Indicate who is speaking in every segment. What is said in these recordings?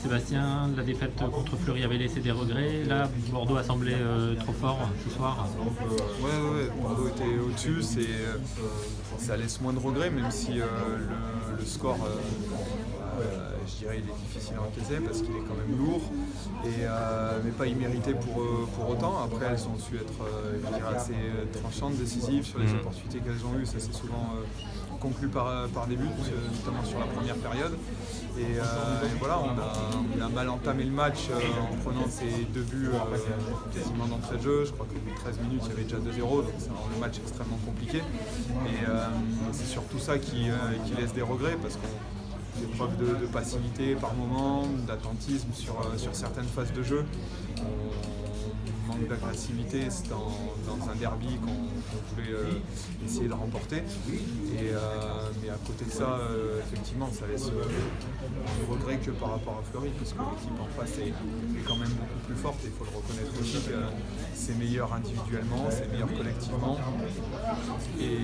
Speaker 1: Sébastien, la défaite contre Fleury avait laissé des regrets. Là, Bordeaux a semblé trop fort ce soir.
Speaker 2: Ouais, Bordeaux était au-dessus, ça laisse moins de regrets, même si le score, je dirais, il est difficile à encaisser parce qu'il est quand même lourd, mais pas immérité pour autant. Après, elles ont su être je dirais, assez tranchantes, décisives sur les opportunités qu'elles ont eues. Ça s'est souvent conclu par des buts, notamment sur la première période. Et voilà, on a mal entamé le match en prenant ces 2 buts quasiment d'entrée de jeu. Je crois qu'au bout de 13 minutes, il y avait déjà 2-0, donc ça rend le match extrêmement compliqué. Et c'est surtout ça qui laisse des regrets, parce qu'on fait preuve de passivité par moment, d'attentisme sur certaines phases de jeu. On manque d'agressivité, c'est dans un derby qu'on voulait essayer de remporter. Mais à côté de ça, effectivement, ça laisse un regret que par rapport à Fleury, parce que l'équipe en face est quand même beaucoup plus forte. Et il faut le reconnaître aussi que c'est meilleur individuellement, c'est meilleur collectivement. Et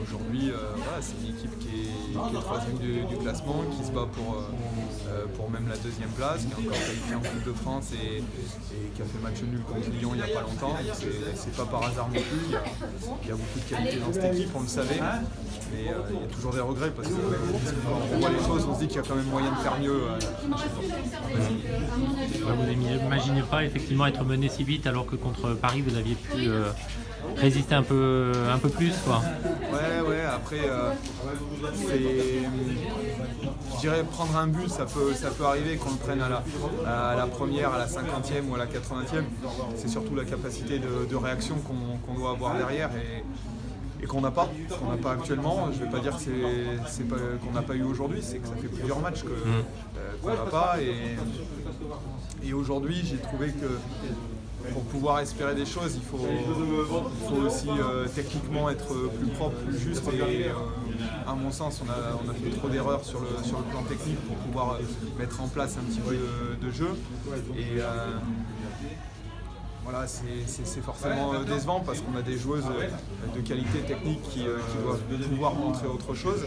Speaker 2: aujourd'hui, voilà, c'est une équipe qui est troisième du classement, qui se bat pour même la 2e place, qui est encore qualifiée en Coupe de France et qui a fait match nul contre Lyon il n'y a pas longtemps. C'est pas par hasard non plus. Il y a beaucoup de qualité dans cette équipe, on le savait. Mais il y a toujours des regrets, parce que quand on voit les choses, on se dit qu'il y a quand même moyen de faire mieux.
Speaker 1: Vous n'imaginez pas effectivement être mené si vite, alors que contre Paris vous aviez pu résister un peu plus, quoi.
Speaker 2: Ouais, après je dirais prendre un but, ça peut arriver qu'on le prenne à la première, à la 50e ou à la 80e. C'est surtout la capacité de réaction qu'on doit avoir derrière et qu'on n'a pas actuellement. Je ne vais pas dire que qu'on n'a pas eu aujourd'hui, c'est que ça fait plusieurs matchs qu'on n'a pas. Et aujourd'hui, j'ai trouvé que pour pouvoir espérer des choses, il faut aussi techniquement être plus propre, plus juste. Et à mon sens, on a fait trop d'erreurs sur le plan technique pour pouvoir mettre en place un petit peu de jeu. Et voilà, c'est forcément décevant, parce qu'on a des joueuses de qualité technique qui doivent pouvoir montrer autre chose.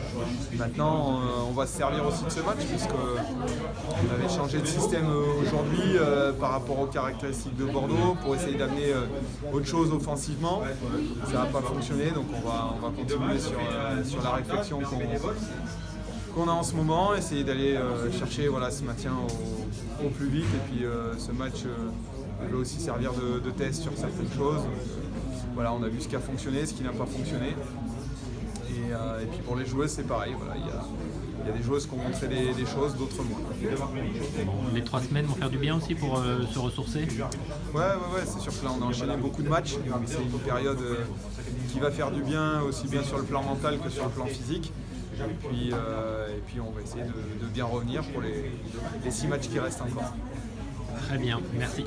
Speaker 2: Maintenant, on va se servir aussi de ce match, puisqu'on avait changé de système aujourd'hui par rapport aux caractéristiques de Bordeaux pour essayer d'amener autre chose offensivement. Ça n'a pas fonctionné, donc on va continuer sur la réflexion qu'on a en ce moment, essayer d'aller chercher ce maintien au plus vite. Et puis ce match peut aussi servir de test sur certaines choses. Voilà, on a vu ce qui a fonctionné, ce qui n'a pas fonctionné. Et puis pour les joueuses, c'est pareil. Voilà, il y a des joueuses qui ont montré des choses, d'autres moins.
Speaker 1: Les 3 semaines vont faire du bien aussi pour se ressourcer.
Speaker 2: Ouais, c'est sûr que là on a enchaîné beaucoup de matchs. C'est une période qui va faire du bien, aussi bien sur le plan mental que sur le plan physique. Et puis on va essayer de bien revenir pour les 6 matchs qui restent encore.
Speaker 1: Très bien, merci.